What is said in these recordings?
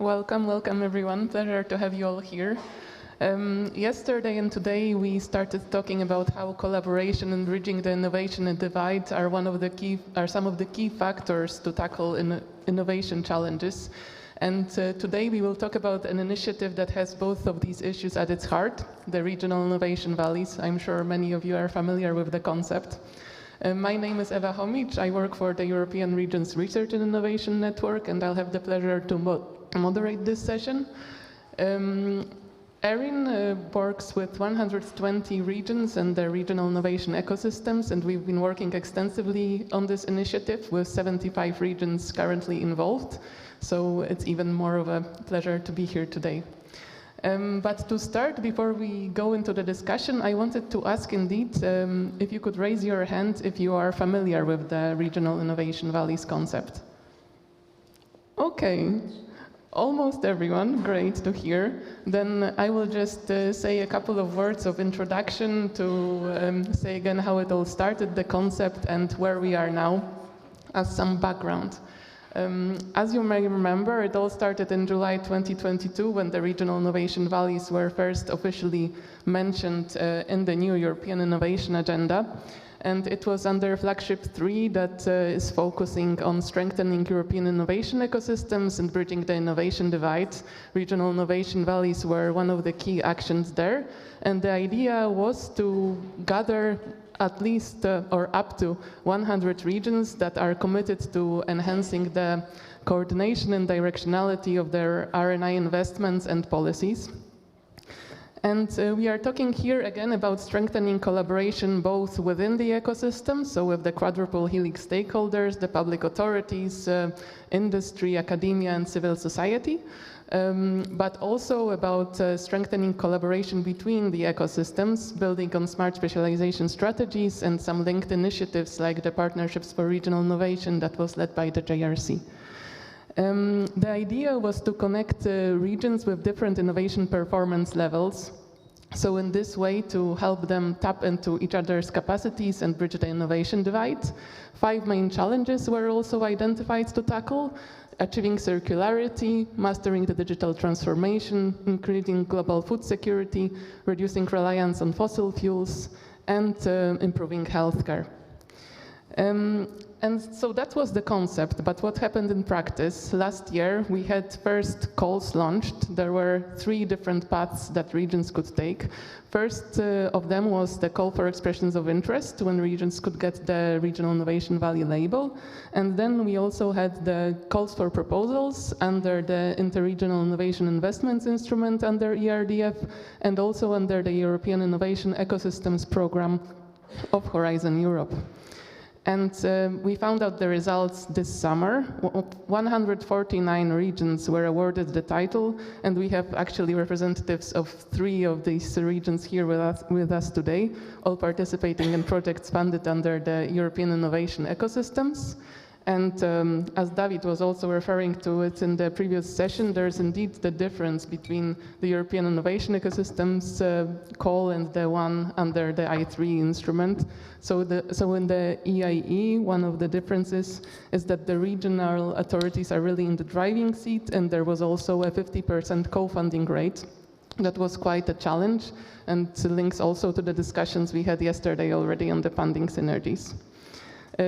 Welcome everyone. Pleasure to have you all here. Yesterday and today we started talking about how collaboration and bridging the innovation divide are some of the key factors to tackle innovation challenges. And today we will talk about an initiative that has both of these issues at its heart, the regional innovation valleys. I'm sure many of you are familiar with the concept. My name is Eva Chomicz. I work for the European Regions Research and Innovation Network, and I'll have the pleasure to moderate this session. ERRIN works with 120 regions and their regional innovation ecosystems, and we've been working extensively on this initiative with 75 regions currently involved. So it's even more of a pleasure to be here today. But to start, before we go into the discussion, I wanted to ask indeed if you could raise your hand if you are familiar with the regional innovation valleys concept. Okay, almost everyone, great to hear. Then I will just say a couple of words of introduction to say again how it all started, the concept, and where we are now as some background. As you may remember, it all started in July 2022 when the regional innovation valleys were first officially mentioned in the new European Innovation Agenda. And it was under Flagship 3 that is focusing on strengthening European innovation ecosystems and bridging the innovation divide. Regional innovation valleys were one of the key actions there. And the idea was to gather at least or up to 100 regions that are committed to enhancing the coordination and directionality of their R&I investments and policies. And we are talking here again about strengthening collaboration both within the ecosystem, so with the quadruple helix stakeholders, the public authorities, industry, academia, and civil society, but also about strengthening collaboration between the ecosystems, building on smart specialization strategies and some linked initiatives like the Partnerships for Regional Innovation that was led by the JRC. The idea was to connect regions with different innovation performance levels. So in this way, to help them tap into each other's capacities and bridge the innovation divide. 5 main challenges were also identified to tackle: achieving circularity, mastering the digital transformation, increasing global food security, reducing reliance on fossil fuels, and improving healthcare. And so that was the concept, but what happened in practice? Last year, we had first calls launched. There were 3 different paths that regions could take. First of them was the call for expressions of interest, when regions could get the Regional Innovation Valley label. And then we also had the calls for proposals under the Interregional Innovation Investments Instrument under ERDF, and also under the European Innovation Ecosystems Program of Horizon Europe. And we found out the results this summer. 149 regions were awarded the title, and we have actually representatives of 3 of these regions here with us today, all participating in projects funded under the European Innovation Ecosystems. And as David was also referring to it in the previous session, there's indeed the difference between the European Innovation Ecosystems call and the one under the I3 instrument. So in the EIE, one of the differences is that the regional authorities are really in the driving seat, and there was also a 50% co-funding rate. That was quite a challenge, and links also to the discussions we had yesterday already on the funding synergies.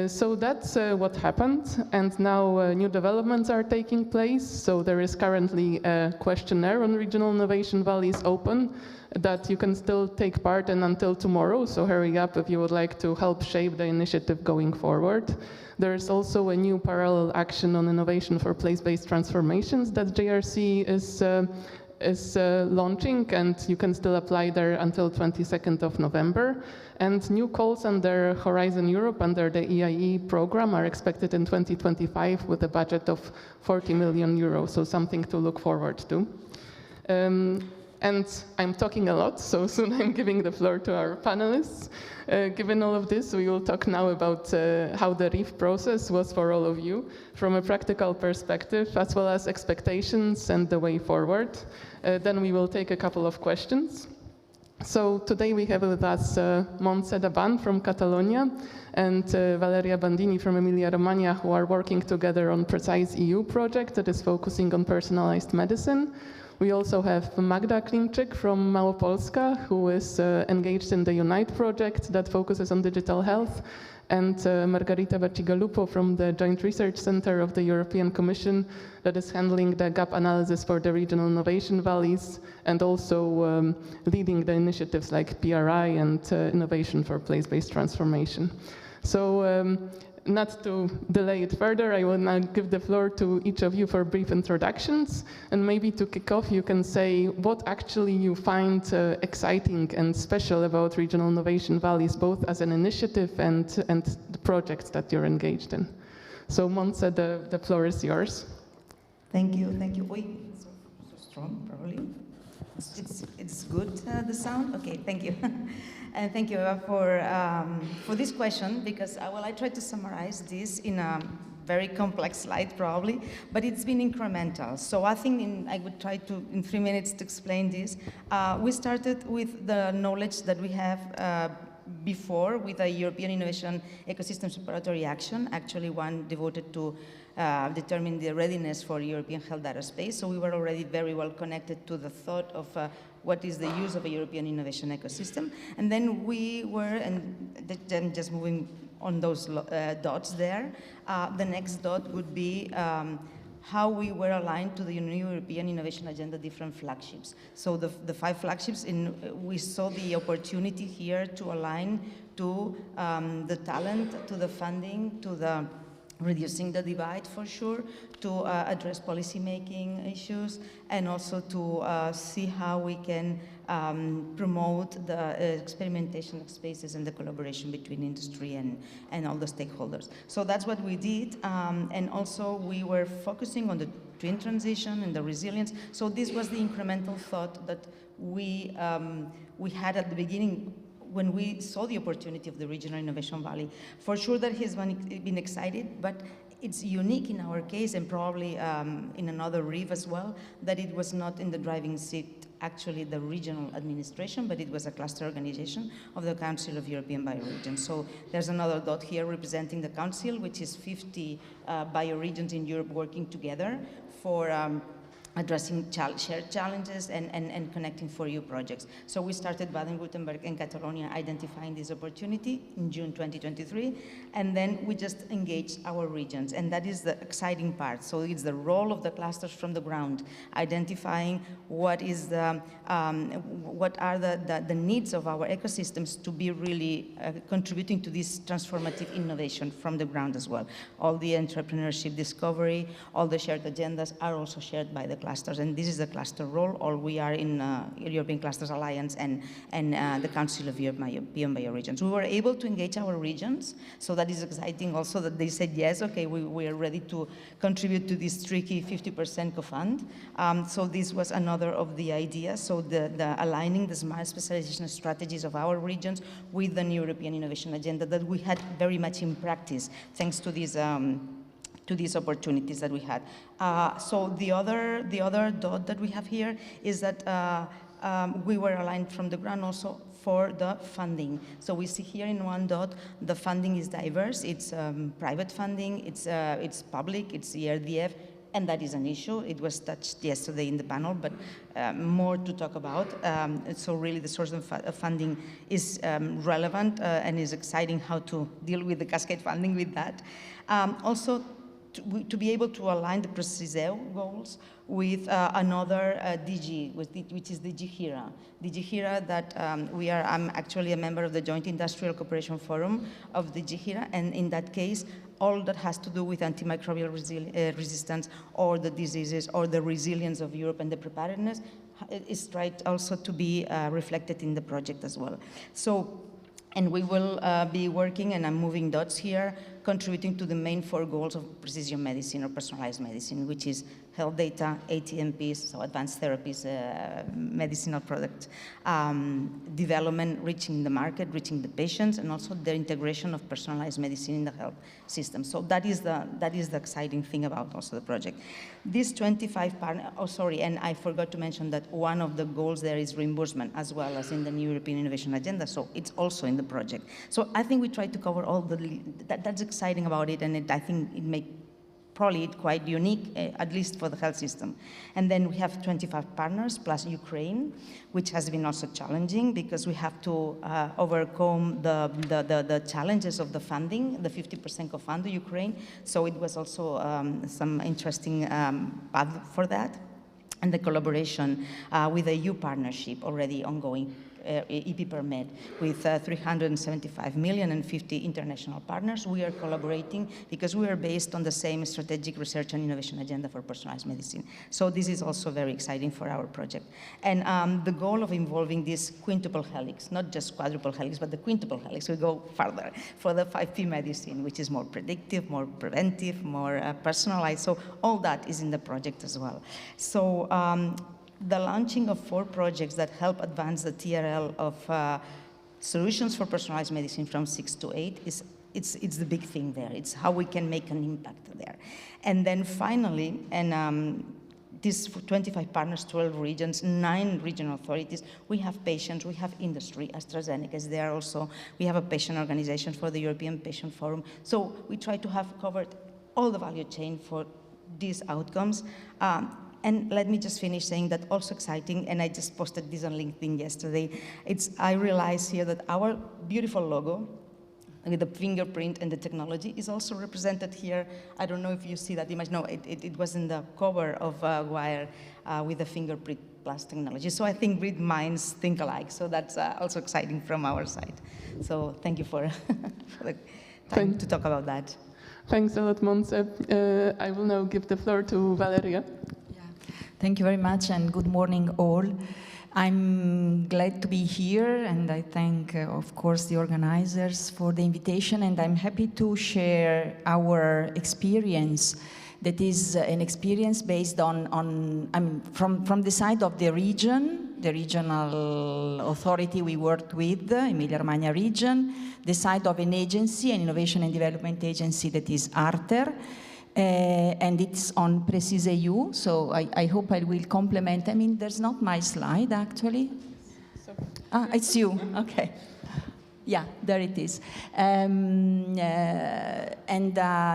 So that's what happened, and now new developments are taking place. So there is currently a questionnaire on regional innovation valleys open that you can still take part in until tomorrow, so hurry up if you would like to help shape the initiative going forward. There is also a new parallel action on innovation for place-based transformations that JRC is launching, and you can still apply there until 22nd of November. And new calls under Horizon Europe under the EIE program are expected in 2025 with a budget of 40 million euros, so something to look forward to. And I'm talking a lot, so soon I'm giving the floor to our panelists. Given all of this, we will talk now about how the RIF process was for all of you from a practical perspective, as well as expectations and the way forward. Then we will take a couple of questions. So today we have with us Montserrat Daban from Catalonia and Valeria Bandini from Emilia, Romagna, who are working together on Precise EU project that is focusing on personalized medicine. We also have Magda Klimczyk from Malopolska, who is engaged in the Unite project that focuses on digital health, and Margherita Bacigalupo from the Joint Research Center of the European Commission that is handling the gap analysis for the regional innovation valleys and also leading the initiatives like PRI and innovation for place-based transformation. So not to delay it further, I will now give the floor to each of you for brief introductions. And maybe to kick off, you can say what actually you find exciting and special about regional innovation valleys, both as an initiative and the projects that you're engaged in. So Montse, the floor is yours. Thank you, thank you. Wait, so strong, probably. It's good, the sound? Okay, thank you. And thank you for this question, because I tried to summarize this in a very complex slide, probably, but it's been incremental. So I think I would try to, in 3 minutes, to explain this. We started with the knowledge that we have before with a European Innovation Ecosystem Preparatory Action, actually one devoted to determine the readiness for European health data space. So we were already very well connected to the thought of what is the use of a European innovation ecosystem. And then we were, and then just moving on those dots there, the next dot would be how we were aligned to the new European Innovation Agenda different flagships. So the 5 flagships, we saw the opportunity here to align to the talent, to the funding, to the reducing the divide for sure, to address policy-making issues, and also to see how we can promote the experimentation of spaces and the collaboration between industry and all the stakeholders. So that's what we did, and also we were focusing on the twin transition and the resilience. So this was the incremental thought that we had at the beginning when we saw the opportunity of the Regional Innovation Valley. For sure that he's been excited, but it's unique in our case, and probably in another RIV as well, that it was not in the driving seat, actually the regional administration, but it was a cluster organization of the Council of European Bioregions. So there's another dot here representing the Council, which is 50 bioregions in Europe working together for addressing shared challenges and connecting for EU projects. So we started Baden-Württemberg and Catalonia identifying this opportunity in June 2023, and then we just engaged our regions, and that is the exciting part. So it's the role of the clusters from the ground, identifying what is what are the needs of our ecosystems to be really contributing to this transformative innovation from the ground as well. All the entrepreneurship discovery, all the shared agendas are also shared by the clusters, and this is the cluster role. All we are in European Clusters Alliance and the Council of European Bioregions. We were able to engage our regions, so that is exciting also that they said, yes, okay, we are ready to contribute to this tricky 50% co-fund. So this was another of the ideas, so the aligning the smart specialization strategies of our regions with the new European Innovation Agenda that we had very much in practice, thanks to these opportunities that we had. So the other dot that we have here is that we were aligned from the ground also for the funding. So we see here in one dot, the funding is diverse. It's private funding, it's public, it's ERDF, and that is an issue. It was touched yesterday in the panel, but more to talk about. So really the source of funding is relevant and is exciting how to deal with the cascade funding with that. Also, to be able to align the Precise goals with another DG, which is DG HERA. DG HERA that I'm actually a member of the Joint Industrial Cooperation Forum of DG HERA, and in that case, all that has to do with antimicrobial resistance or the diseases or the resilience of Europe and the preparedness is tried also to be reflected in the project as well. So, and we will be working, and I'm moving dots here, contributing to the main 4 goals of precision medicine or personalized medicine, which is health data, ATMPs, so advanced therapies, medicinal product development, reaching the market, reaching the patients, and also the integration of personalized medicine in the health system. So that is the exciting thing about also the project. These 25 partners, oh sorry, and I forgot to mention that one of the goals there is reimbursement as well as in the new European Innovation Agenda, so it's also in the project. So I think we tried to cover all that's exciting about it, and I think it makes probably quite unique, at least for the health system. And then we have 25 partners plus Ukraine, which has been also challenging because we have to overcome the challenges of the funding, the 50% of funding Ukraine. So it was also some interesting path for that. And the collaboration with the EU partnership already ongoing. EP Permed with 375 million and 50 international partners. We are collaborating because we are based on the same strategic research and innovation agenda for personalized medicine. So this is also very exciting for our project. And the goal of involving this quintuple helix, not just quadruple helix, but the quintuple helix, we go further for the 5P medicine, which is more predictive, more preventive, more personalized. So all that is in the project as well. So the launching of 4 projects that help advance the TRL of solutions for personalized medicine from 6 to 8 it's the big thing there. It's how we can make an impact there. And then finally, and these 25 partners, 12 regions, 9 regional authorities, we have patients, we have industry, AstraZeneca is there also. We have a patient organization for the European Patient Forum. So we try to have covered all the value chain for these outcomes. And let me just finish saying that also exciting, and I just posted this on LinkedIn yesterday, I realized here that our beautiful logo with the fingerprint and the technology is also represented here. I don't know if you see that image. No, it was in the cover of Wire with the fingerprint plus technology. So I think great minds think alike. So that's also exciting from our side. So thank you for the time to talk about that. Thanks a lot, Montse. I will now give the floor to Valeria. Thank you very much, and good morning all. I'm glad to be here, and I thank, of course, the organizers for the invitation, and I'm happy to share our experience. That is an experience based from the side of the region, the regional authority we worked with, Emilia-Romagna region, the side of an agency, an innovation and development agency that is ARTER, and it's on PrecisiEU, so I hope I will complement. I mean, there's not my slide, actually. It's you, okay. Yeah, there it is.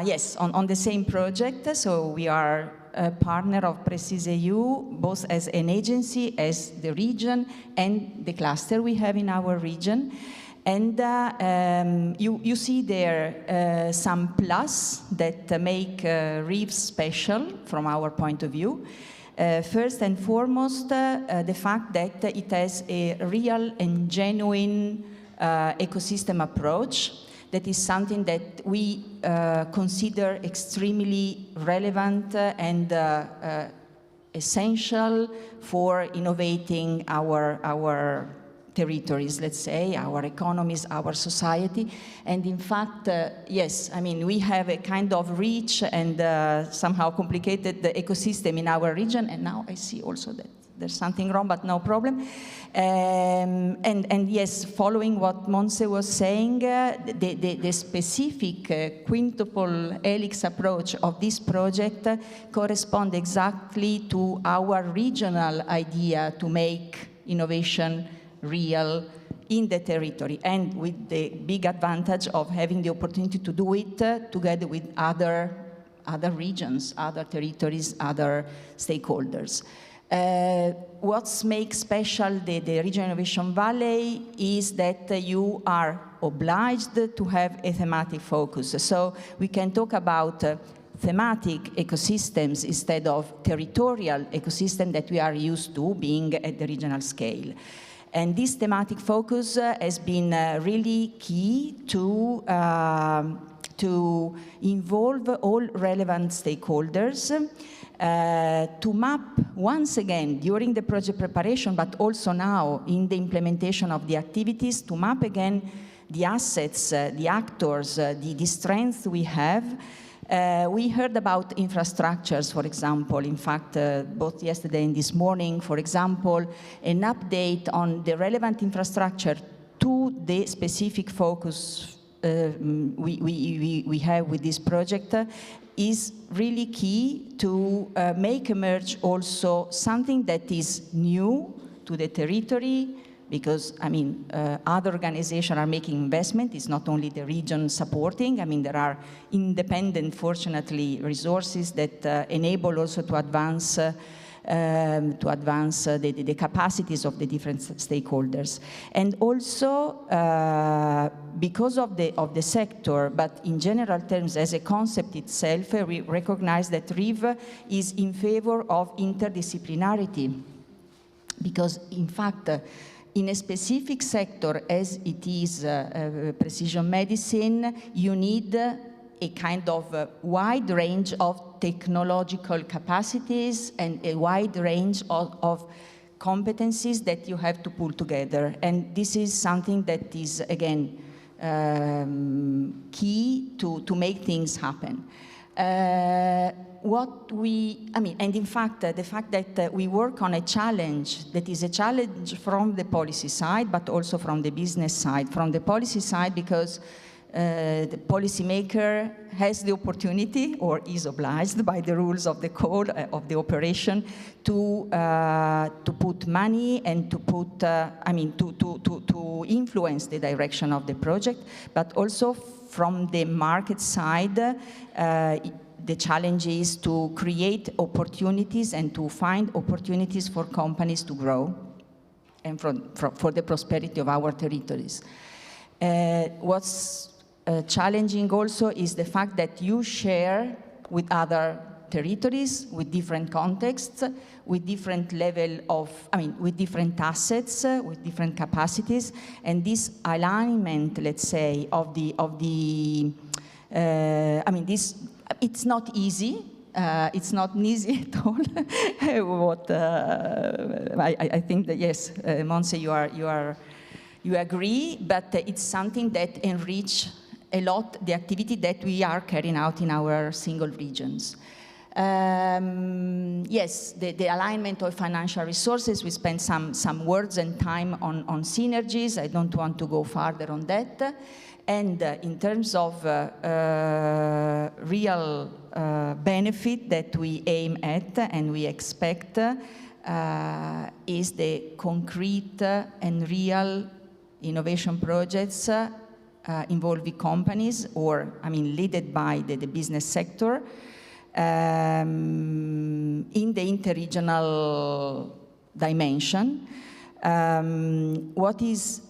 Yes, on the same project, so we are a partner of PrecisiEU, both as an agency, as the region, and the cluster we have in our region. And you see there some plus that make RIVS special from our point of view. First and foremost, the fact that it has a real and genuine ecosystem approach. That is something that we consider extremely relevant and essential for innovating our territories, let's say, our economies, our society. And in fact, yes, I mean, we have a kind of rich and somehow complicated ecosystem in our region, and now I see also that there's something wrong, but no problem. And yes, following what Montse was saying, the specific quintuple helix approach of this project corresponds exactly to our regional idea to make innovation real in the territory, and with the big advantage of having the opportunity to do it together with other regions, other territories, other stakeholders. What makes special the Regional Innovation Valley is that you are obliged to have a thematic focus. So we can talk about thematic ecosystems instead of territorial ecosystem that we are used to being at the regional scale. And this thematic focus has been really key to involve all relevant stakeholders, to map once again during the project preparation, but also now in the implementation of the activities, to map again the assets, the actors, the strengths we have, We heard about infrastructures, for example. In fact, both yesterday and this morning, for example, an update on the relevant infrastructure to the specific focus we have with this project is really key to make emerge also something that is new to the territory, because, I mean, other organizations are making investment. It's not only the region supporting. I mean, there are independent, fortunately, resources that enable also to advance the capacities of the different stakeholders. And also, because of the sector, but in general terms, as a concept itself, we recognize that RIV is in favor of interdisciplinarity. Because, in fact, in a specific sector, as it is precision medicine, you need a kind of wide range of technological capacities and a wide range of competencies that you have to pull together. And this is something that is, again, key to make things happen. And in fact, the fact that we work on a challenge that is a challenge from the policy side, but also from the business side. From the policy side, because the policymaker has the opportunity, or is obliged by the rules of the code of the operation, to put money and to put, to influence the direction of the project, but also from the market side. The challenge is to create opportunities and to find opportunities for companies to grow and for the prosperity of our territories. What's challenging also is the fact that you share with other territories, with different contexts, with different level of, with different assets, with different capacities, and this alignment, let's say, it's not easy. It's not easy at all. I think that yes, Monse, you agree, but it's something that enrich a lot the activity that we are carrying out in our single regions. Yes, the alignment of financial resources, we spent some words and time on synergies. I don't want to go further on that. And in terms of real benefit that we aim at and we expect is the concrete and real innovation projects involving companies or, led by the business sector in the interregional dimension. What is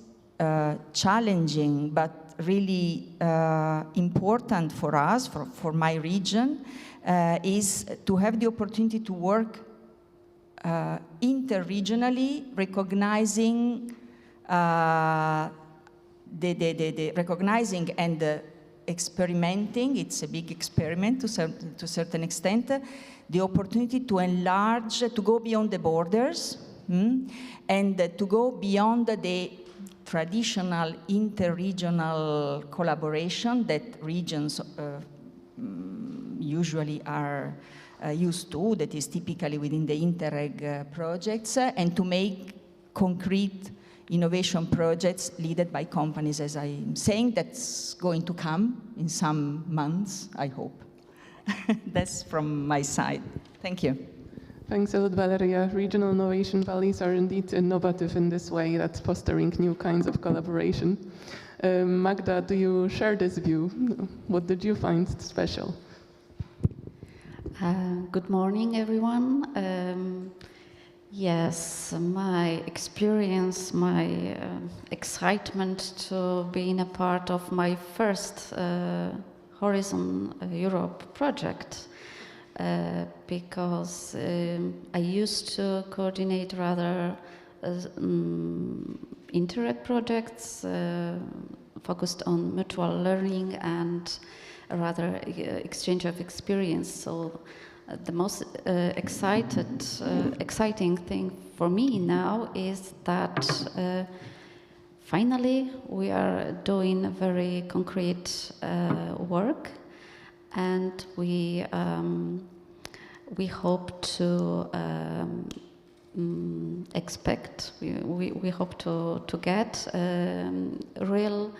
challenging but really important for us, for my region, is to have the opportunity to work interregionally, recognizing recognizing and experimenting. It's a big experiment to a certain extent. The opportunity to enlarge, to go beyond the borders, and to go beyond the traditional interregional collaboration that regions usually are used to, that is typically within the Interreg projects, and to make concrete innovation projects led by companies, as I'm saying, that's going to come in some months, I hope. That's from my side. Thank you. Thanks a lot, Valeria. Regional innovation valleys are indeed innovative in this way, that's fostering new kinds of collaboration. Magda, do you share this view? What did you find special? Good morning, everyone. Yes, my experience, my excitement to being a part of my first Horizon Europe project, because I used to coordinate rather Interreg projects focused on mutual learning and a rather exchange of experience. So the most exciting thing for me now is that finally we are doing very concrete work, and we hope to we hope to get real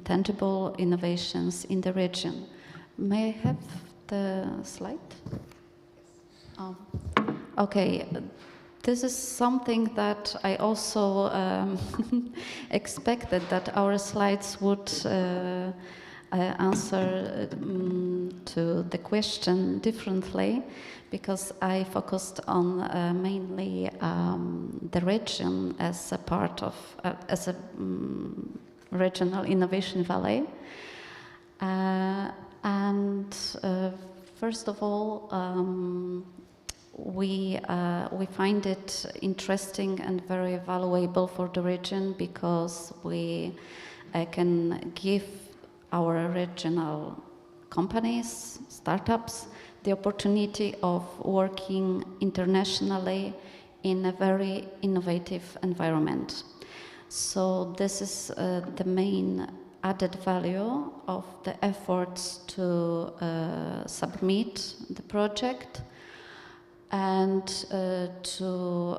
tangible innovations in the region. May I have the slide? Oh. Okay. This is something that I also expected, that our slides would answer to the question differently, because I focused on mainly the region as a part of, as a regional innovation valley. And first of all, we find it interesting and very valuable for the region, because we can give our regional companies, startups, the opportunity of working internationally in a very innovative environment. So this is the main added value of the efforts to submit the project and to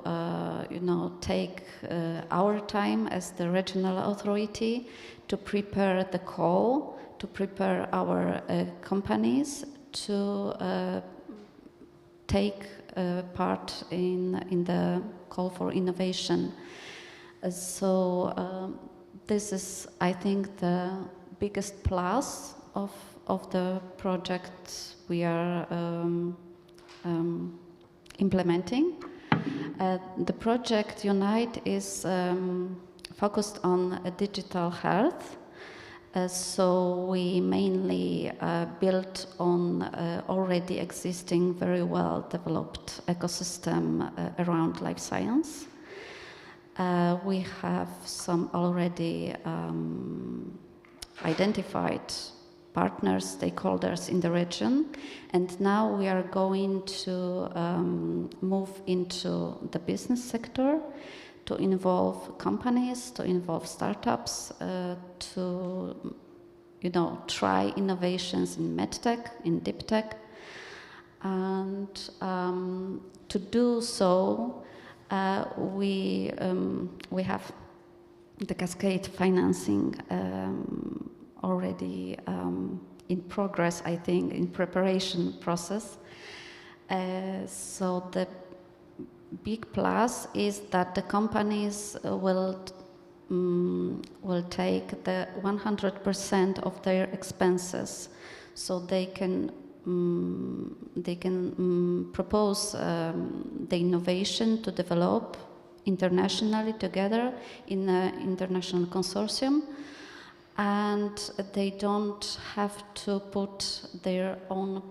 take our time as the regional authority to prepare the call, to prepare our companies to take part in the call for innovation. So this is, I think, the biggest plus of the project we are implementing. The project Unite is focused on digital health. So we mainly built on already existing, very well developed ecosystem around life science. We have some already identified partners, stakeholders in the region, and now we are going to move into the business sector, to involve companies, to involve startups, to try innovations in medtech, in deep tech, and to do so, we have the cascade financing already in progress, I think, in preparation process. So the big plus is that the companies will take the 100% of their expenses, so they can propose the innovation to develop internationally together in an international consortium, and they don't have to put their own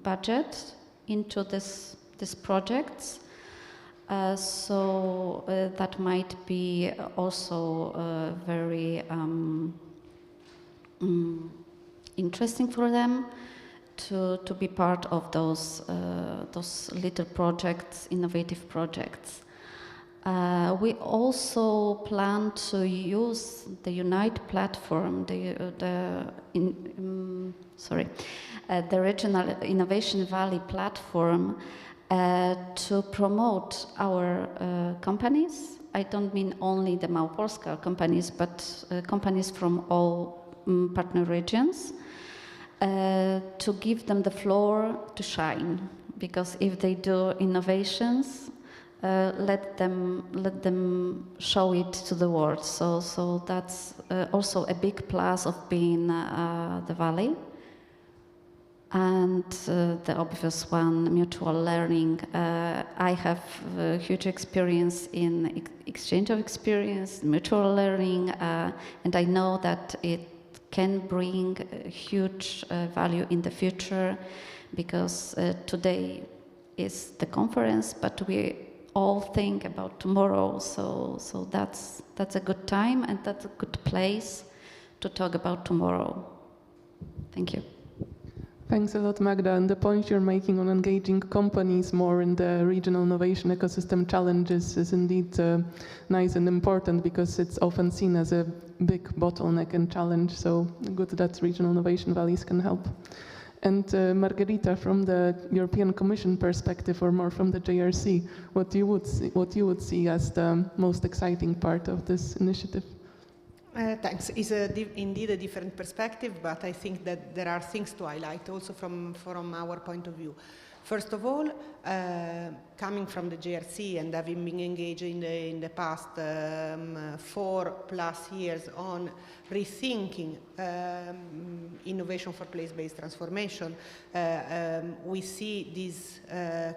budget into this projects. So that might be also very interesting for them to be part of those little projects, innovative projects. We also plan to use the Unite platform, the Regional Innovation Valley platform, to promote our companies. I don't mean only the Malopolska companies, but companies from all partner regions, to give them the floor to shine. Because if they do innovations, let them show it to the world. So that's also a big plus of being the Valley. And the obvious one, mutual learning. I have huge experience in exchange of experience, mutual learning, and I know that it can bring huge value in the future, because today is the conference, but we all think about tomorrow. So that's a good time, and that's a good place to talk about tomorrow. Thank you. Thanks a lot, Magda. And the point you're making on engaging companies more in the regional innovation ecosystem challenges is indeed nice and important, because it's often seen as a big bottleneck and challenge. So good that regional innovation valleys can help. And Margherita, from the European Commission perspective, or more from the JRC, what you would see as the most exciting part of this initiative? Thanks. It's indeed a different perspective, but I think that there are things to highlight also from our point of view. First of all, coming from the JRC and having been engaged in the past 4+ years on rethinking innovation for place-based transformation, we see this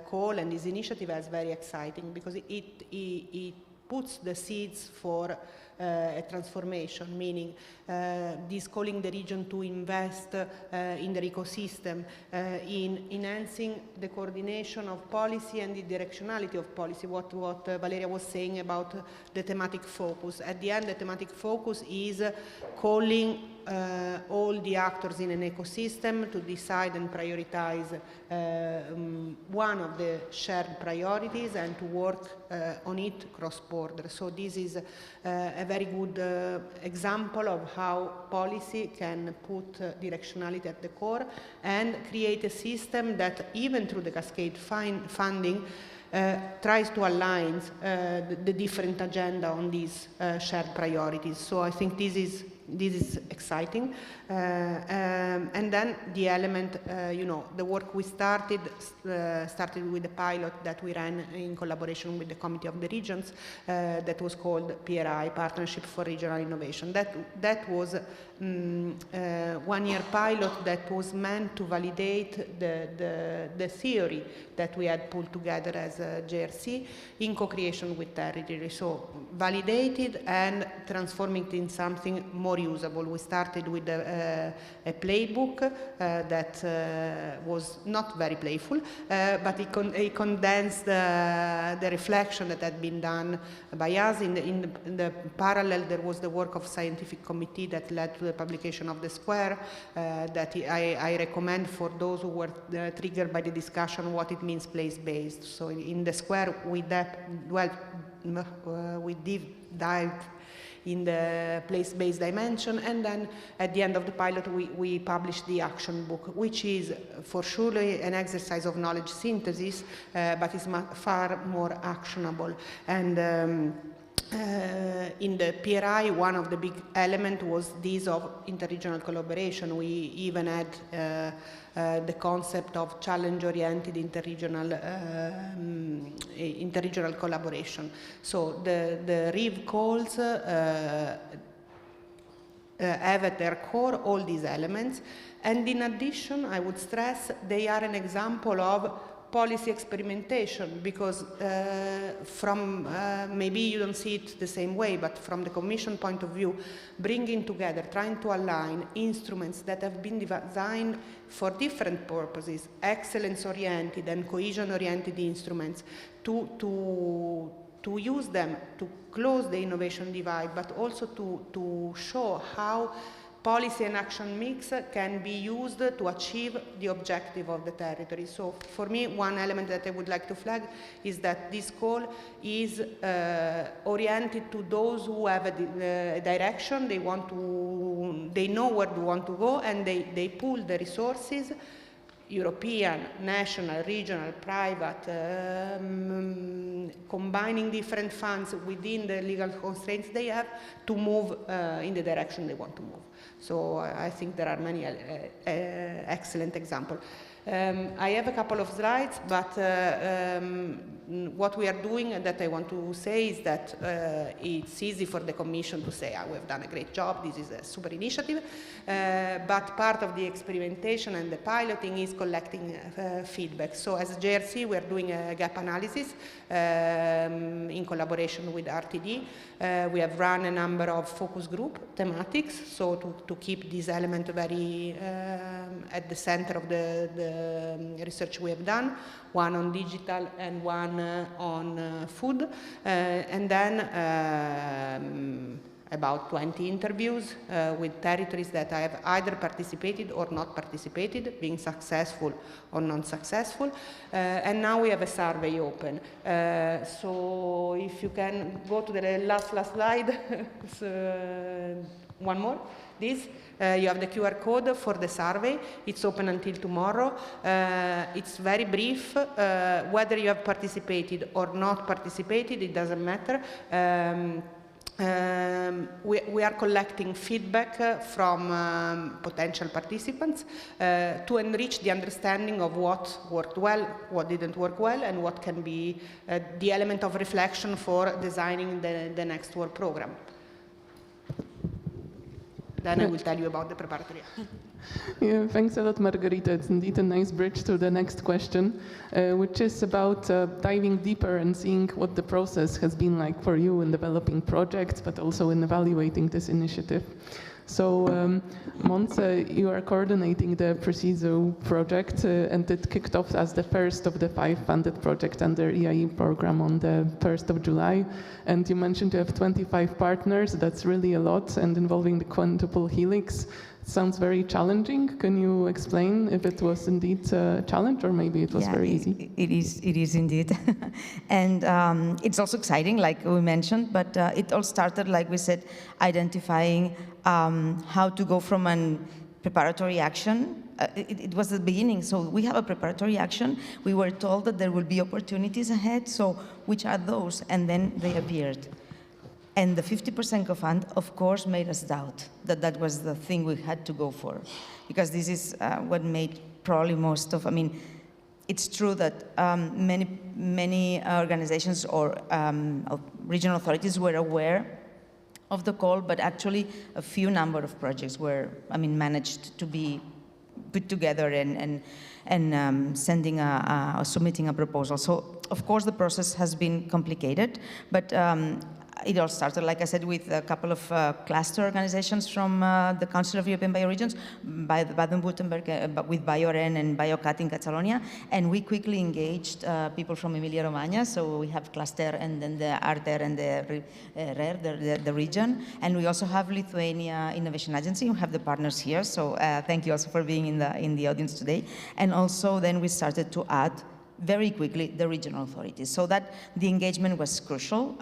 call and this initiative as very exciting, because it puts the seeds for a transformation, meaning this calling the region to invest in their ecosystem, in enhancing the coordination of policy and the directionality of policy, what Valeria was saying about the thematic focus. At the end, the thematic focus is calling all the actors in an ecosystem to decide and prioritize one of the shared priorities and to work on it cross-border. So this is a very good example of how policy can put directionality at the core and create a system that, even through the cascade funding, tries to align the different agenda on these shared priorities. So I think this is exciting. And then the element, the work we started with the pilot that we ran in collaboration with the Committee of the Regions, that was called PRI, Partnership for Regional Innovation. That was 1-year pilot that was meant to validate the theory that we had pulled together as a JRC in co-creation with territory. So validated and transforming it in something more usable. We started with a playbook that was not very playful, but it condensed the reflection that had been done by us. In the parallel, there was the work of scientific committee that led to the publication of the Square, that I recommend for those who were triggered by the discussion what it means place-based. So in the Square, we deep dive in the place-based dimension, and then at the end of the pilot we published the action book, which is for surely an exercise of knowledge synthesis, but is far more actionable. And in the PRI, one of the big elements was this of interregional collaboration. We even had the concept of challenge-oriented interregional collaboration. So the RIV calls have at their core all these elements, and in addition, I would stress they are an example of policy experimentation, because from maybe you don't see it the same way, but from the Commission point of view, bringing together, trying to align instruments that have been designed for different purposes, excellence-oriented and cohesion-oriented instruments, to use them to close the innovation divide, but also to show how policy and action mix can be used to achieve the objective of the territory. So for me, one element that I would like to flag is that this call is oriented to those who have a direction, they know where they want to go, and they pool the resources, European, national, regional, private, combining different funds within the legal constraints they have to move in the direction they want to move. So I think there are many excellent examples. I have a couple of slides, but what we are doing and that I want to say is that it's easy for the Commission to say, we have done a great job, this is a super initiative, but part of the experimentation and the piloting is collecting feedback. So as a JRC, we are doing a gap analysis in collaboration with RTD. We have run a number of focus group thematics, so to keep this element very at the center of the research we have done, one on digital and one on food. And then about 20 interviews with territories that have either participated or not participated, being successful or non-successful. And now we have a survey open. So if you can go to the last slide, one more, this. You have the QR code for the survey. It's open until tomorrow. It's very brief. Whether you have participated or not participated, it doesn't matter. We are collecting feedback from potential participants to enrich the understanding of what worked well, what didn't work well, and what can be the element of reflection for designing the next work program. Then I will tell you about the preparatory action. Yeah, thanks a lot, Margherita. It's indeed a nice bridge to the next question, which is about diving deeper and seeing what the process has been like for you in developing projects, but also in evaluating this initiative. So, Montse, you are coordinating the Preciso project, and it kicked off as the first of the 5 funded projects under EIE program on the 1st of July. And you mentioned you have 25 partners. That's really a lot, and involving the quintuple helix. Sounds very challenging. Can you explain if it was indeed a challenge, or maybe it was very easy? It is indeed. And it's also exciting, like we mentioned, but it all started, like we said, identifying how to go from a preparatory action. It was the beginning, so we have a preparatory action. We were told that there will be opportunities ahead, so which are those? And then they appeared. And the 50% co-fund, of course, made us doubt that that was the thing we had to go for. Because this is what made probably most of, I mean, it's true that many organizations or regional authorities were aware of the call, but actually a few number of projects were, I mean, managed to be put together and sending submitting a proposal. So, of course, the process has been complicated, but it all started, like I said, with a couple of cluster organizations from the Council of European Bioregions, by Baden-Württemberg, with BioERRIN and BioCat in Catalonia, and we quickly engaged people from Emilia Romagna, so we have cluster and then the ARTER and the RER, the region, and we also have Lithuania Innovation Agency, who have the partners here, so thank you also for being in the audience today, and also then we started to add very quickly the regional authorities, so that the engagement was crucial.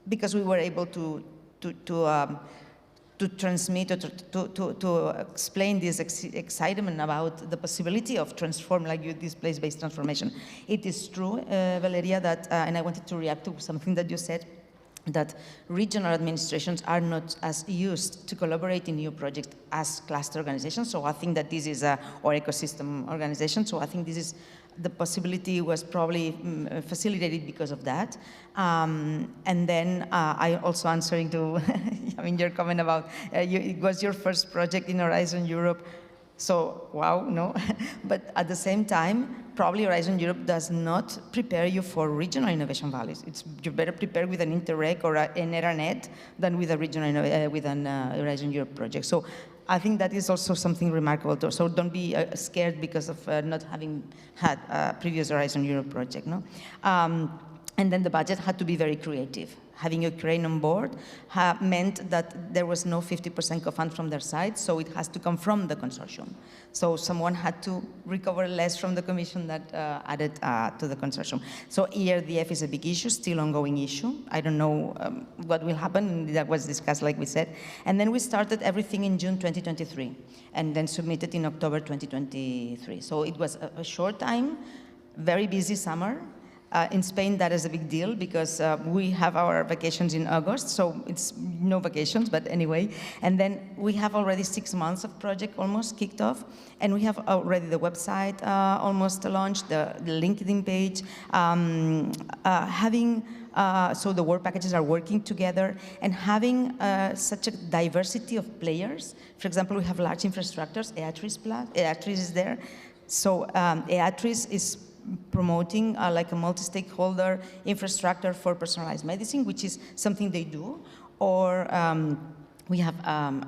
Because we were able to transmit or to explain this excitement about the possibility of transform, like this place-based transformation. It is true, Valeria, that, and I wanted to react to something that you said, that regional administrations are not as used to collaborate in new projects as cluster organizations. So I think that this is or ecosystem organization. So I think this is the possibility was probably facilitated because of that. And then I also answering to, I mean, your comment about it was your first project in Horizon Europe. So, wow, no. But at the same time, probably Horizon Europe does not prepare you for regional innovation values. You're better prepared with an Interreg or an ERRIN than with a regional, with an Horizon Europe project. So I think that is also something remarkable too. So don't be scared because of not having had a previous Horizon Europe project, no? And then the budget had to be very creative. Having Ukraine on board meant that there was no 50% co-fund from their side, so it has to come from the consortium. So someone had to recover less from the commission that added to the consortium. So ERDF is a big issue, still ongoing issue. I don't know what will happen, that was discussed like we said. And then we started everything in June 2023, and then submitted in October 2023. So it was a short time, very busy summer. In Spain, that is a big deal because we have our vacations in August, so it's no vacations, but anyway. And then we have already 6 months of project almost kicked off, and we have already the website almost launched, the LinkedIn page, so the work packages are working together, and having such a diversity of players. For example, we have large infrastructures, EATRIS is there. So EATRIS is promoting like a multi-stakeholder infrastructure for personalized medicine, which is something they do. Or we have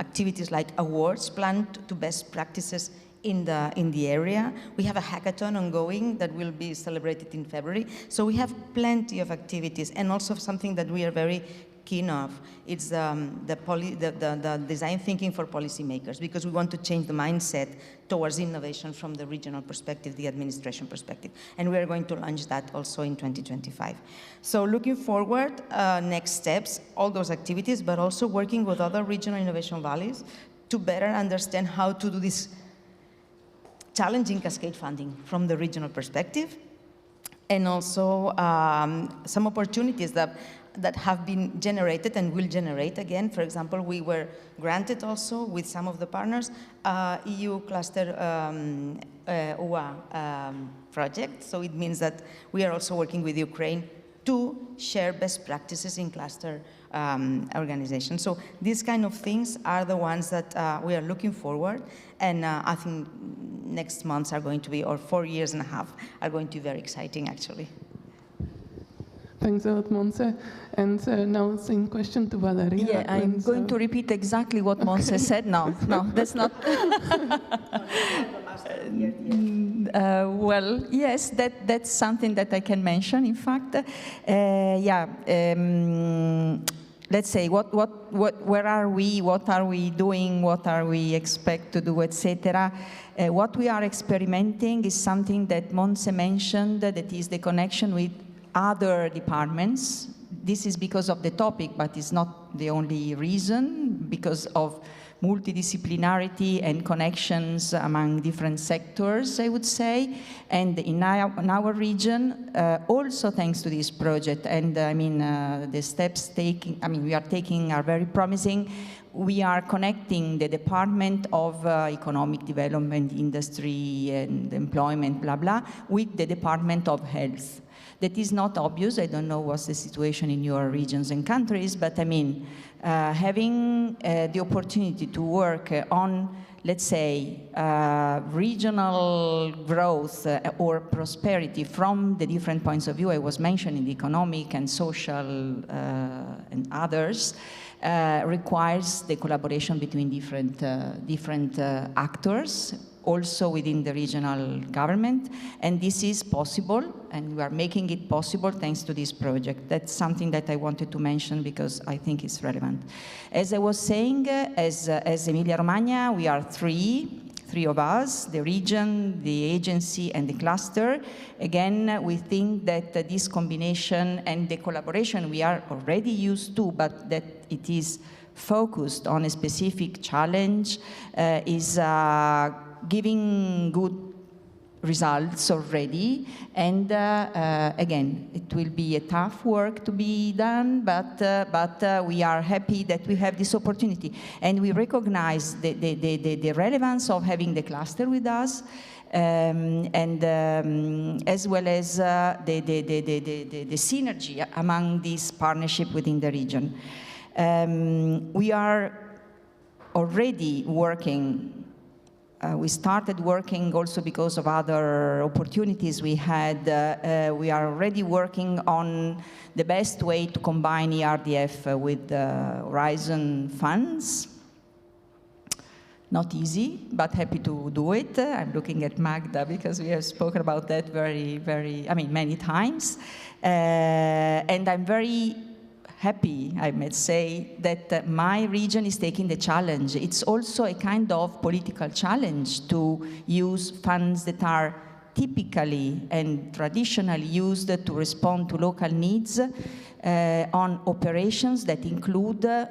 activities like awards planned to best practices in the area. We have a hackathon ongoing that will be celebrated in February. So we have plenty of activities, and also something that we are very keen of. It's the design thinking for policymakers, because we want to change the mindset towards innovation from the regional perspective, the administration perspective. And we are going to launch that also in 2025. So looking forward, next steps, all those activities, but also working with other regional innovation valleys to better understand how to do this challenging cascade funding from the regional perspective. And also some opportunities that have been generated and will generate again. For example, we were granted also with some of the partners EU cluster UA project. So it means that we are also working with Ukraine to share best practices in cluster organizations. So these kind of things are the ones that we are looking forward. And I think next months are going to be, or 4 years and a half, are going to be very exciting, actually. Thanks a lot, Montse. And now same question to Valeria. Yeah, I'm going to repeat exactly what Montse said. No, that's not. Well, yes, that's something that I can mention. In fact, let's say where are we? What are we doing? What are we expect to do, etc. What we are experimenting is something that Montse mentioned. That is the connection with other departments. This is because of the topic, but it's not the only reason, because of multidisciplinarity and connections among different sectors, I would say. And in our region, also thanks to this project, and I mean, the steps we are taking are very promising. We are connecting the Department of Economic Development, Industry and Employment, blah, blah, with the Department of Health. That is not obvious. I don't know what's the situation in your regions and countries, but I mean, having the opportunity to work on, let's say, regional growth or prosperity from the different points of view, I was mentioning the economic and social and others, requires the collaboration between different actors, also within the regional government, and this is possible, and we are making it possible thanks to this project. That's something that I wanted to mention because I think it's relevant. As I was saying, as Emilia-Romagna, we are three of us, the region, the agency, and the cluster. Again, we think that this combination and the collaboration we are already used to, but that it is focused on a specific challenge, is giving good results already, and again, it will be a tough work to be done, but we are happy that we have this opportunity, and we recognize the relevance of having the cluster with us, and as well as the synergy among this partnership within the region. We are already working. We started working also because of other opportunities we had. We are already working on the best way to combine ERDF with Horizon funds. Not easy, but happy to do it. I'm looking at Magda because we have spoken about that many times. And I'm very happy, I might say, that my region is taking the challenge. It's also a kind of political challenge to use funds that are typically and traditionally used to respond to local needs on operations that include, a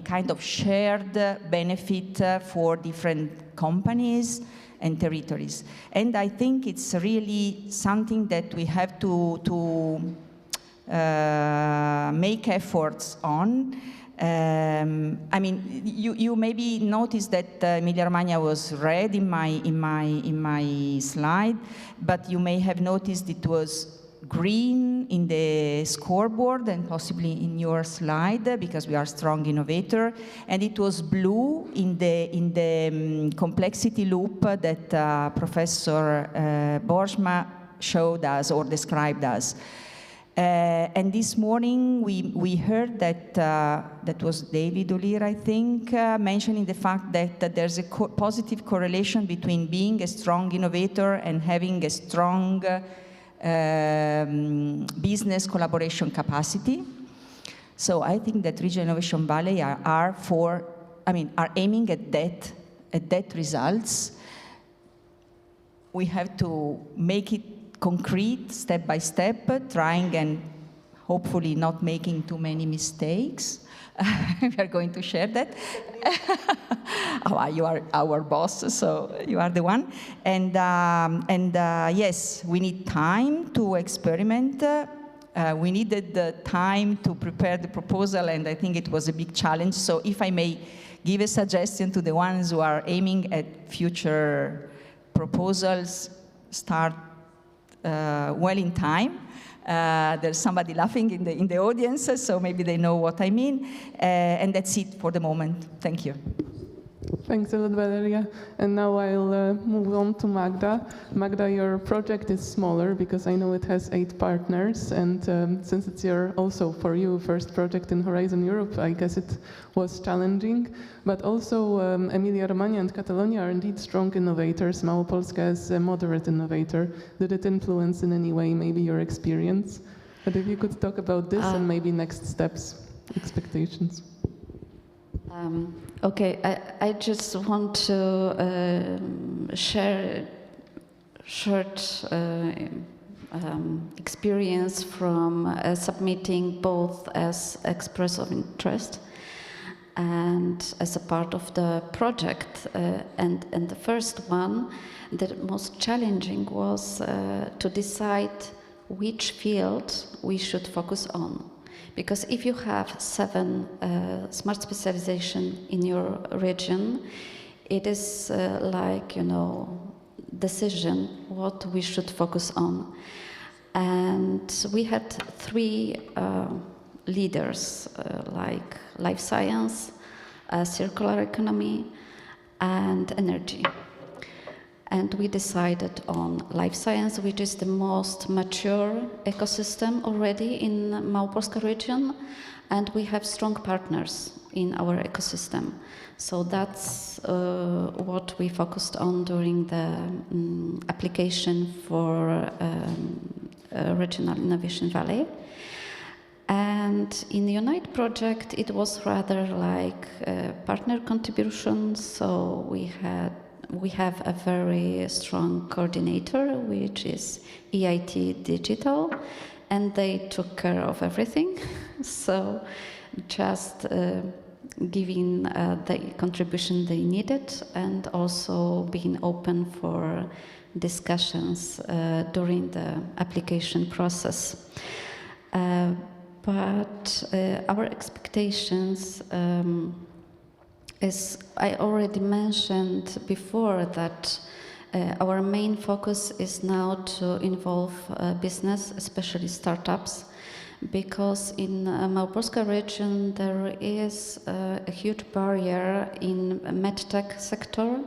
kind of shared benefit for different companies and territories. And I think it's really something that we have to make efforts on. You maybe noticed that Emilia-Romagna was red in my slide, but you may have noticed it was green in the scoreboard and possibly in your slide because we are strong innovator, and it was blue in the complexity loop that Professor Borsma showed us or described us. And this morning we heard that, that was David O'Leary, I think, mentioning the fact that there's a positive correlation between being a strong innovator and having a strong business collaboration capacity. So I think that Regional Innovation Valley are aiming at that results. We have to make it concrete, step by step, trying and hopefully not making too many mistakes. We are going to share that. You are our boss, so you are the one. And yes, we need time to experiment. We needed the time to prepare the proposal, and I think it was a big challenge. So if I may give a suggestion to the ones who are aiming at future proposals, start well in time. There's somebody laughing in the audience, so maybe they know what I mean. And that's it for the moment. Thank you. Thanks a lot, Valeria. And now I'll move on to Magda. Magda, your project is smaller because I know it has 8 partners, and since it's also for you first project in Horizon Europe, I guess it was challenging. But also Emilia, Romagna and Catalonia are indeed strong innovators. Malopolska is a moderate innovator. Did it influence in any way maybe your experience? But if you could talk about this and maybe next steps, expectations. Okay, I just want to share a short experience from submitting both as express of interest and as a part of the project. And the first one, the most challenging was to decide which field we should focus on. Because if you have 7 smart specialization in your region, it is decision what we should focus on. And we had 3 leaders, like life science, circular economy, and energy. And we decided on life science, which is the most mature ecosystem already in Malopolska region, and we have strong partners in our ecosystem. So that's what we focused on during the application for Regional Innovation Valley. And in the Unite project, it was rather like partner contribution, so we have a very strong coordinator, which is EIT Digital, and they took care of everything. So just giving the contribution they needed, and also being open for discussions during the application process. But our expectations as I already mentioned before, that our main focus is now to involve business, especially startups, because in Malopolska region there is a huge barrier in medtech sector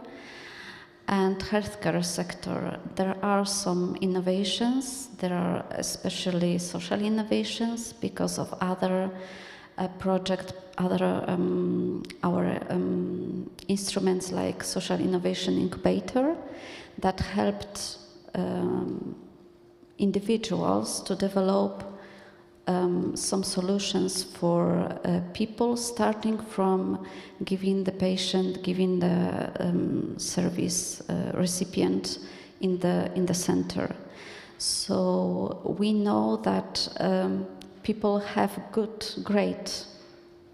and healthcare sector. There are some innovations, there are especially social innovations because of other our instruments like Social Innovation Incubator that helped individuals to develop some solutions for people, starting from giving the patient, giving the service recipient in the center. So we know that people have great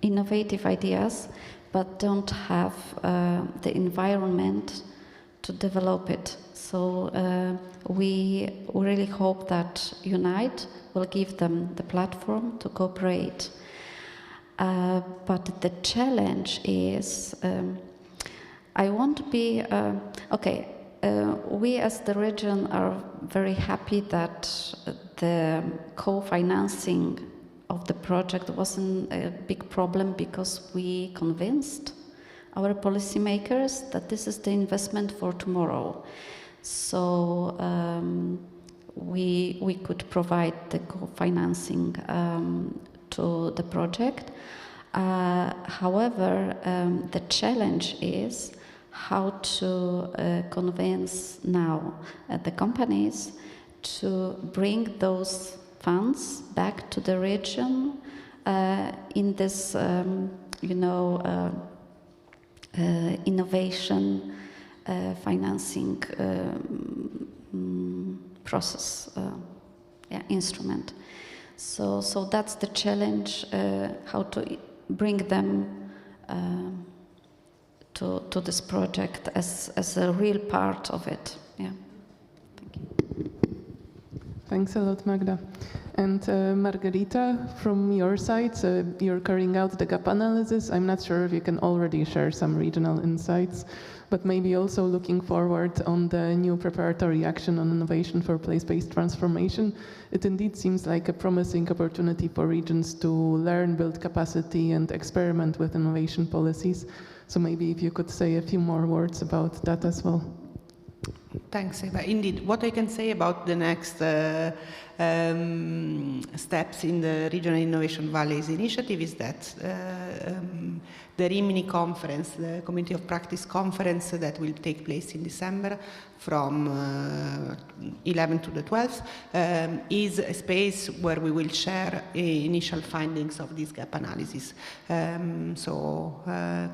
innovative ideas, but don't have the environment to develop it. So we really hope that Unite will give them the platform to cooperate. But the challenge is, I want to be, we as the region are very happy that the co-financing of the project wasn't a big problem, because we convinced our policymakers that this is the investment for tomorrow. So we could provide the co-financing to the project. However, the challenge is how to convince now the companies to bring those funds back to the region in this, innovation financing process instrument. So that's the challenge, how to bring them to this project as a real part of it. Yeah. Thank you. Thanks a lot, Magda. And Margherita, from your side, you're carrying out the gap analysis. I'm not sure if you can already share some regional insights, but maybe also looking forward on the new preparatory action on innovation for place-based transformation. It indeed seems like a promising opportunity for regions to learn, build capacity, and experiment with innovation policies. So maybe if you could say a few more words about that as well. Thanks, Eva. Indeed, what I can say about the next steps in the Regional Innovation Valleys initiative is that the Rimini conference, the Community of Practice conference that will take place in December from 11th to the 12th, is a space where we will share initial findings of this gap analysis.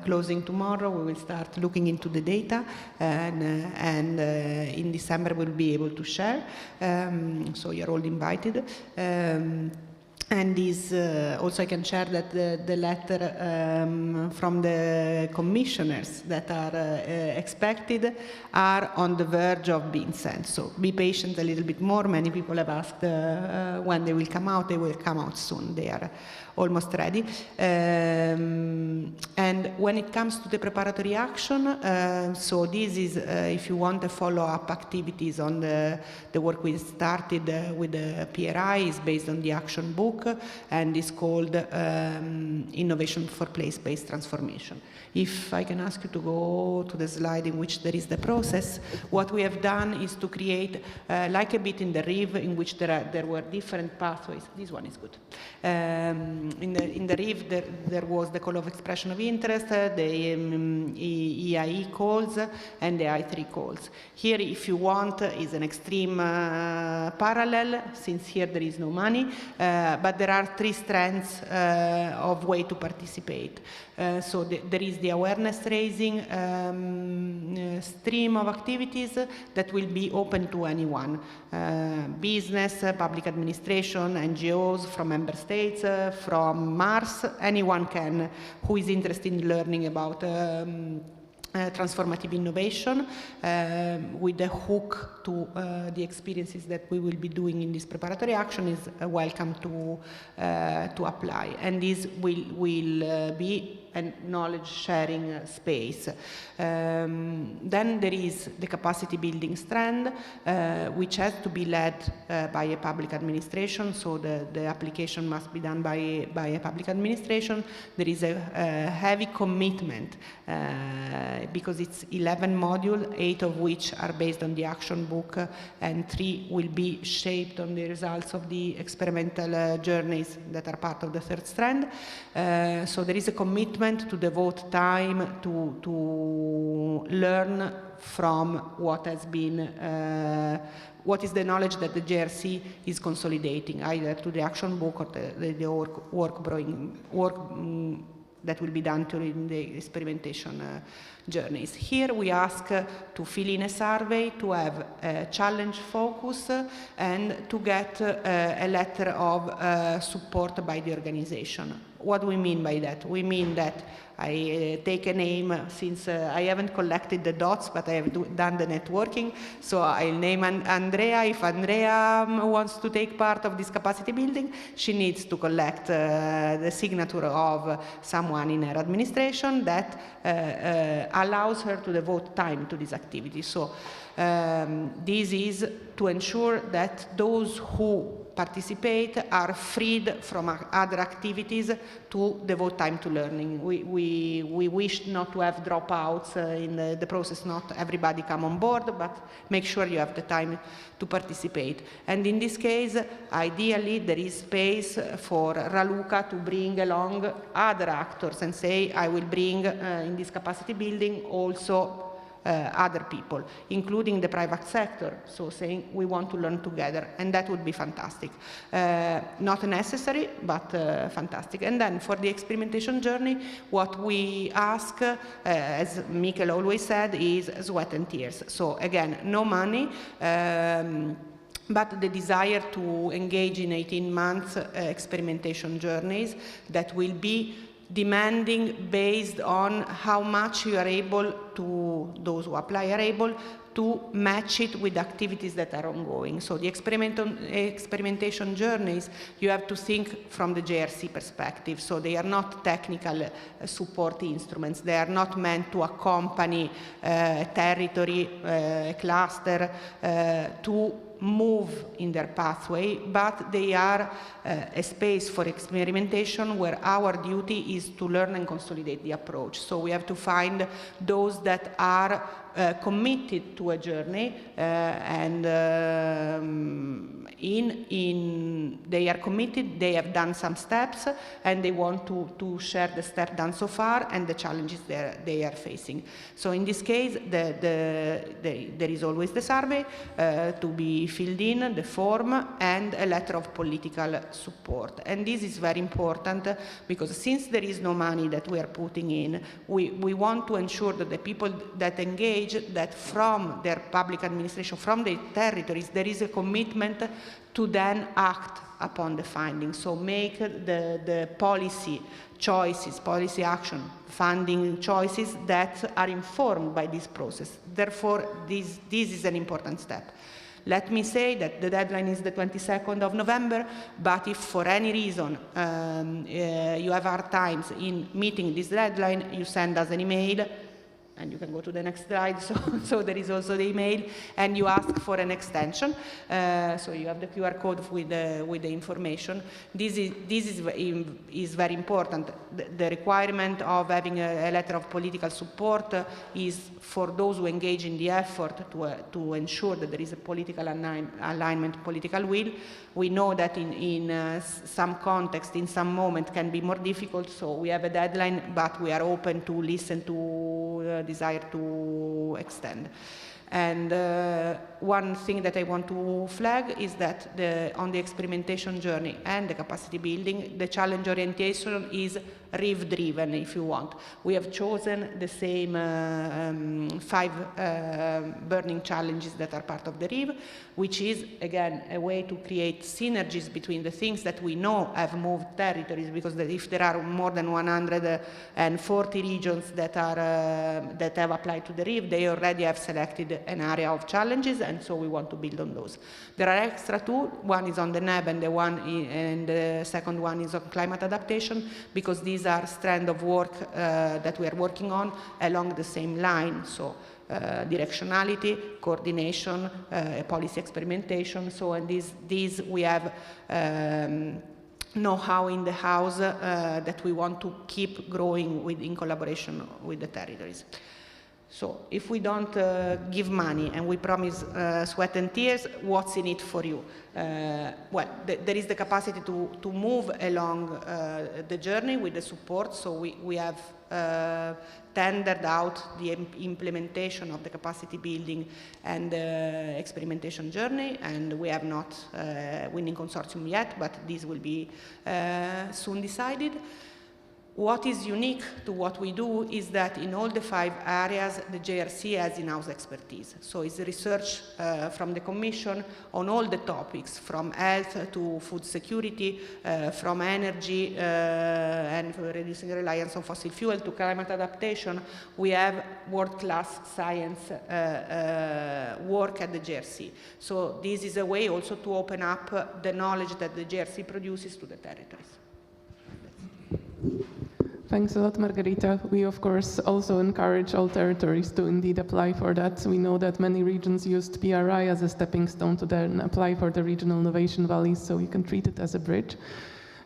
Closing tomorrow, we will start looking into the data, and in December we'll be able to share. So you're all invited. And this, also I can share that the letter from the commissioners that are expected are on the verge of being sent. So be patient a little bit more. Many people have asked when they will come out. They will come out soon. They are almost ready. And when it comes to the preparatory action, so this is, if you want the follow-up activities on the work we started with the PRI, is based on the action book, and is called Innovation for Place-Based Transformation. If I can ask you to go to the slide in which there is the process, what we have done is to create, like a bit in the RIV, in which there were different pathways. This one is good. In the RIV, there was the call of expression of interest, the EIE calls, and the I3 calls. Here, if you want, is an extreme parallel, since here there is no money, but there are three strands of way to participate. So there is the awareness raising stream of activities that will be open to anyone. Business, public administration, NGOs from member states, from Mars, anyone can, who is interested in learning about transformative innovation, with the hook to the experiences that we will be doing in this preparatory action, is welcome to apply. And this will be a knowledge sharing space. Then there is the capacity building strand, which has to be led by a public administration, so the application must be done by a public administration. There is a heavy commitment, because it's 11 modules, 8 of which are based on the action book, and 3 will be shaped on the results of the experimental journeys that are part of the third strand. So there is a commitment to devote time to learn from what has been, what is the knowledge that the JRC is consolidating, either to the action book or the work that will be done during the experimentation journeys. Here we ask to fill in a survey, to have a challenge focus, and to get a letter of support by the organization. What do we mean by that? We mean that I take a name, since I haven't collected the dots, but I have done the networking. So I'll name Andrea. If Andrea wants to take part of this capacity building, she needs to collect the signature of someone in her administration that allows her to devote time to this activity. So this is to ensure that those who participate are freed from other activities to devote time to learning. We wish not to have dropouts in the process, not everybody come on board, but make sure you have the time to participate. And in this case, ideally, there is space for Raluca to bring along other actors and say, I will bring in this capacity building also other people, including the private sector, so saying we want to learn together, and that would be fantastic. Not necessary, but fantastic. And then for the experimentation journey, what we ask, as Mikel always said, is sweat and tears. So again, no money, but the desire to engage in 18 months experimentation journeys that will be demanding based on how much you are able to, those who apply are able to match it with activities that are ongoing. So the experimentation journeys, you have to think from the JRC perspective. So they are not technical support instruments. They are not meant to accompany a territory, a cluster, to move in their pathway, but they are a space for experimentation where our duty is to learn and consolidate the approach. So we have to find those that are committed to a journey and they are committed, they have done some steps, and they want to share the step done so far and the challenges they are facing. So in this case, there is always the survey to be filled in, the form, and a letter of political support. And this is very important because since there is no money that we are putting in, we want to ensure that the people that engage, that from their public administration, from their territories, there is a commitment to then act upon the findings. So make the policy choices, policy action, funding choices that are informed by this process. Therefore, this is an important step. Let me say that the deadline is the 22nd of November, but if for any reason you have hard times in meeting this deadline, you send us an email, and you can go to the next slide, so there is also the email, and you ask for an extension. So you have the QR code with the information. This is very important. The requirement of having a letter of political support is for those who engage in the effort to ensure that there is a political alignment, political will. We know that in some context, in some moment, can be more difficult, so we have a deadline, but we are open to listen to desire to extend. And one thing that I want to flag is that on the experimentation journey and the capacity building, the challenge orientation is RIV-driven, if you want. We have chosen the same 5 burning challenges that are part of the RIV, which is, again, a way to create synergies between the things that we know have moved territories, because if there are more than 140 regions that have applied to the RIV, they already have selected an area of challenges, and so we want to build on those. There are extra 2. One is on the NEB, and the second one is on climate adaptation, because these are strands of work that we are working on along the same line. So directionality, coordination, policy experimentation. So, and these we have know-how in the house that we want to keep growing in collaboration with the territories. So if we don't give money and we promise sweat and tears, what's in it for you? Well, there is the capacity to move along the journey with the support. So we have tendered out the implementation of the capacity building and experimentation journey, and we have not winning consortium yet, but this will be soon decided. What is unique to what we do is that in all the 5 areas, the JRC has in-house expertise. So it's research from the Commission on all the topics, from health to food security, from energy and reducing reliance on fossil fuel to climate adaptation. We have world-class science work at the JRC. So this is a way also to open up the knowledge that the JRC produces to the territories. Thanks a lot, Margherita. We, of course, also encourage all territories to indeed apply for that. We know that many regions used PRI as a stepping stone to then apply for the regional innovation valleys, so you can treat it as a bridge.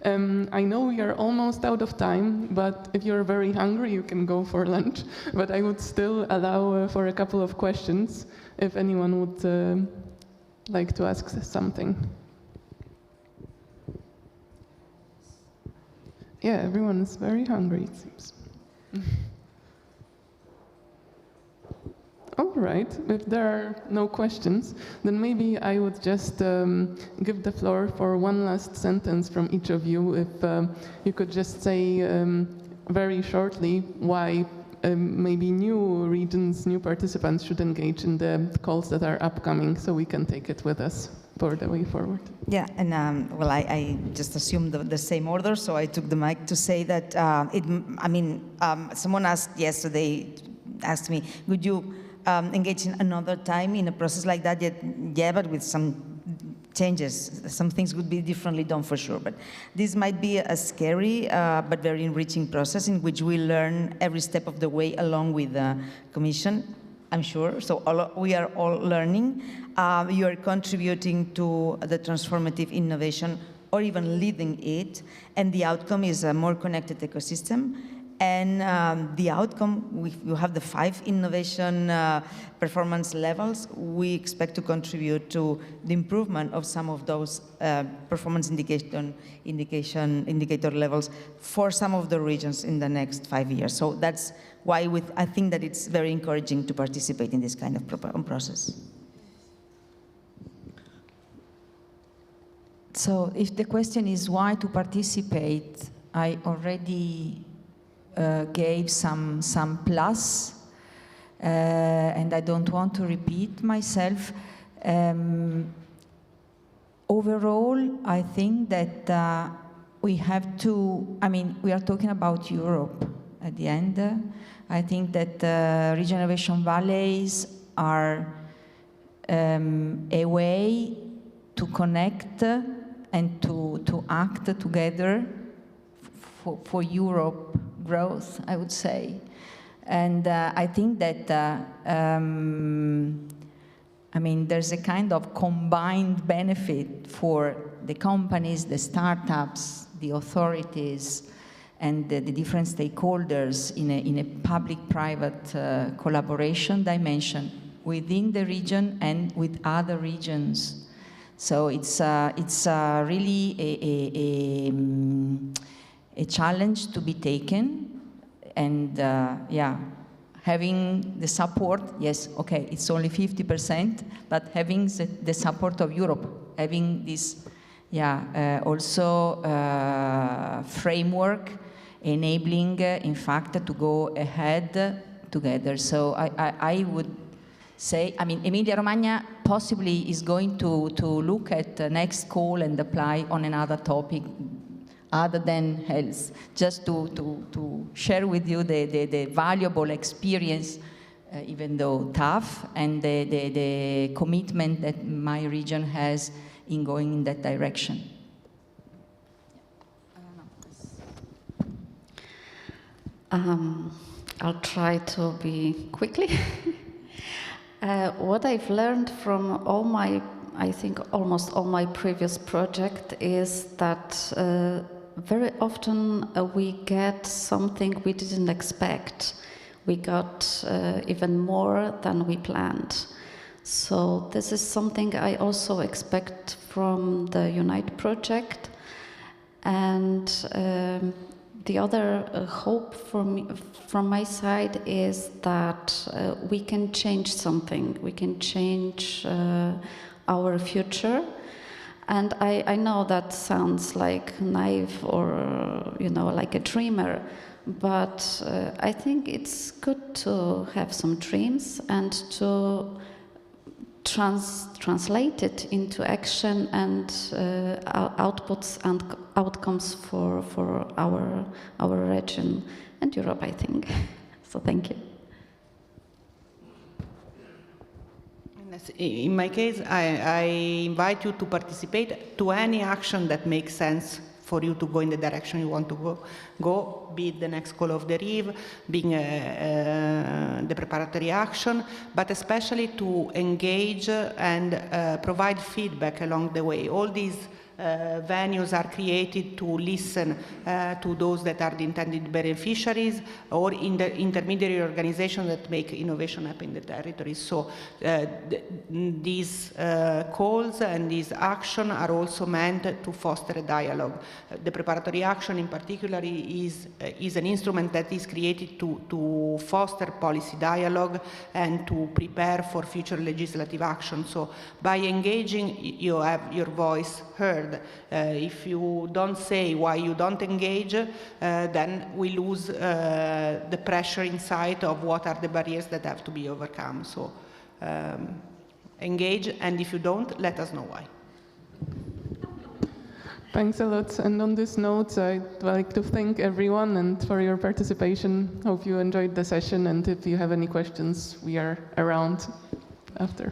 I know we are almost out of time, but if you're very hungry, you can go for lunch. But I would still allow for a couple of questions if anyone would like to ask something. Yeah, everyone is very hungry, it seems. All right, if there are no questions, then maybe I would just give the floor for one last sentence from each of you. If you could just say very shortly why maybe new regions, new participants should engage in the calls that are upcoming, so we can take it with us for the way forward. Yeah, and well, I just assumed the same order, so I took the mic to say that, someone asked me, would you engage in another time in a process like that? Yeah, but with some changes. Some things would be differently done for sure, but this might be a scary but very enriching process in which we learn every step of the way along with the Commission, I'm sure. So we are all learning. You are contributing to the transformative innovation or even leading it, and the outcome is a more connected ecosystem. And the outcome, you have the 5 innovation performance levels. We expect to contribute to the improvement of some of those performance indicator levels for some of the regions in the next 5 years. So that's why I think that it's very encouraging to participate in this kind of process. So if the question is why to participate, I already gave some plus, and I don't want to repeat myself. Overall, I think that we have to, we are talking about Europe at the end. I think that regional innovation valleys are a way to connect and to act together for Europe growth, I would say. And I think that, there's a kind of combined benefit for the companies, the startups, the authorities, and the different stakeholders in a public-private collaboration dimension within the region and with other regions. So it's really a challenge to be taken, and having the support, yes, okay, it's only 50%, but having the support of Europe, having this, also framework enabling, in fact, to go ahead together. So I would say, Emilia Romagna possibly is going to look at the next call and apply on another topic other than health, just to share with you the valuable experience, even though tough, and the commitment that my region has in going in that direction. I'll try to be quickly. What I've learned from almost all my previous projects is that very often we get something we didn't expect. We got even more than we planned. So this is something I also expect from the Unite project. And the other hope from my side is that we can change something. We can change our future. And I know that sounds like naive or, like a dreamer, but I think it's good to have some dreams and to translate it into action and outputs and outcomes for our region and Europe, I think. So thank you. In my case, I invite you to participate to any action that makes sense for you to go in the direction you want to go, be it the next call of the RIV, being the preparatory action, but especially to engage and provide feedback along the way. All these venues are created to listen to those that are the intended beneficiaries or in the intermediary organizations that make innovation happen in the territory. So these calls and these actions are also meant to foster a dialogue. The preparatory action in particular is an instrument that is created to foster policy dialogue and to prepare for future legislative action. So by engaging, you have your voice heard. If you don't say why you don't engage, then we lose the pressure inside of what are the barriers that have to be overcome. So engage, and if you don't, let us know why. Thanks a lot. And on this note, I'd like to thank everyone and for your participation. Hope you enjoyed the session, and if you have any questions, we are around after.